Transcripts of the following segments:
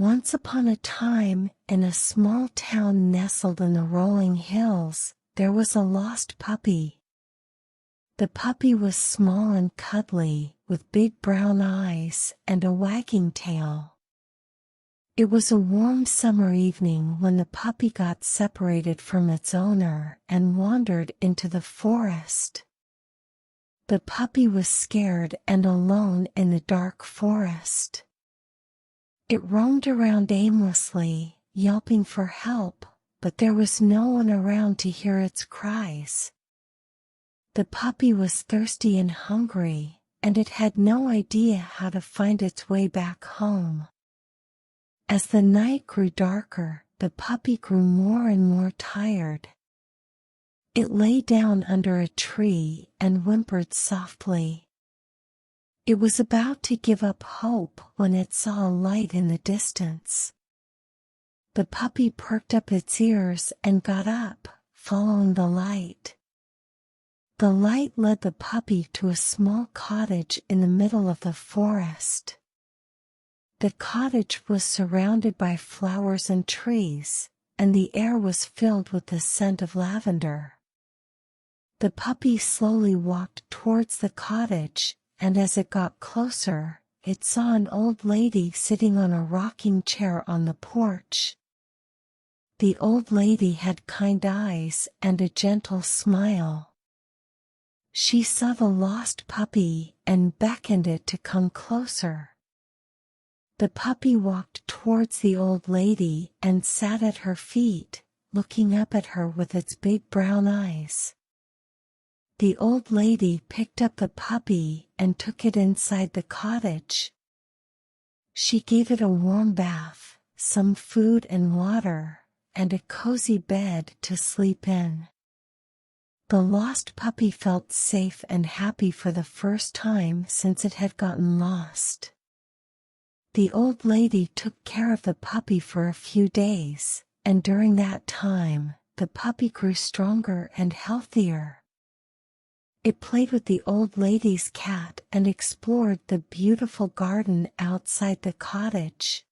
Once upon a time, in a small town nestled in the rolling hills, there was a lost puppy. The puppy was small and cuddly, with big brown eyes and a wagging tail. It was a warm summer evening when the puppy got separated from its owner and wandered into the forest. The puppy was scared and alone in the dark forest. It roamed around aimlessly, yelping for help, but there was no one around to hear its cries. The puppy was thirsty and hungry, and it had no idea how to find its way back home. As the night grew darker, the puppy grew more and more tired. It lay down under a tree and whimpered softly. It was about to give up hope when it saw a light in the distance. The puppy perked up its ears and got up, following the light. The light led the puppy to a small cottage in the middle of the forest. The cottage was surrounded by flowers and trees, and the air was filled with the scent of lavender. The puppy slowly walked towards the cottage, and as it got closer, it saw an old lady sitting on a rocking chair on the porch. The old lady had kind eyes and a gentle smile. She saw the lost puppy and beckoned it to come closer. The puppy walked towards the old lady and sat at her feet, looking up at her with its big brown eyes. The old lady picked up the puppy and took it inside the cottage. She gave it a warm bath, some food and water, and a cozy bed to sleep in. The lost puppy felt safe and happy for the first time since it had gotten lost. The old lady took care of the puppy for a few days, and during that time, the puppy grew stronger and healthier. It played with the old lady's cat and explored the beautiful garden outside the cottage.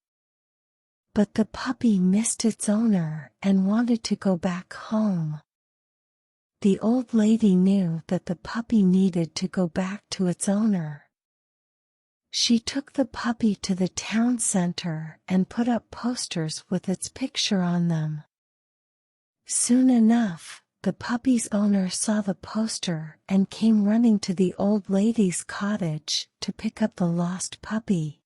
But the puppy missed its owner and wanted to go back home. The old lady knew that the puppy needed to go back to its owner. She took the puppy to the town center and put up posters with its picture on them. Soon enough, the puppy's owner saw the poster and came running to the old lady's cottage to pick up the lost puppy.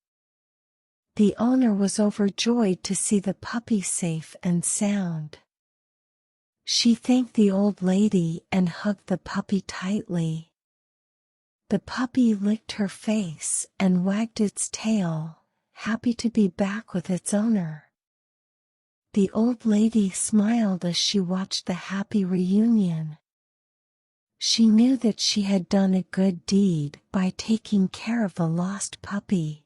The owner was overjoyed to see the puppy safe and sound. She thanked the old lady and hugged the puppy tightly. The puppy licked her face and wagged its tail, happy to be back with its owner. The old lady smiled as she watched the happy reunion. She knew that she had done a good deed by taking care of the lost puppy.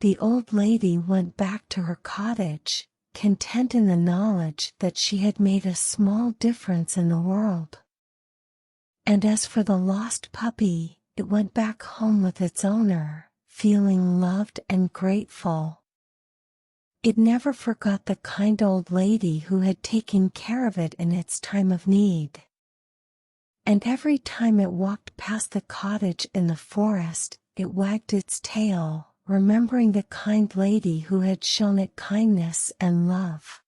The old lady went back to her cottage, content in the knowledge that she had made a small difference in the world. And as for the lost puppy, it went back home with its owner, feeling loved and grateful. It never forgot the kind old lady who had taken care of it in its time of need. And every time it walked past the cottage in the forest, it wagged its tail, remembering the kind lady who had shown it kindness and love.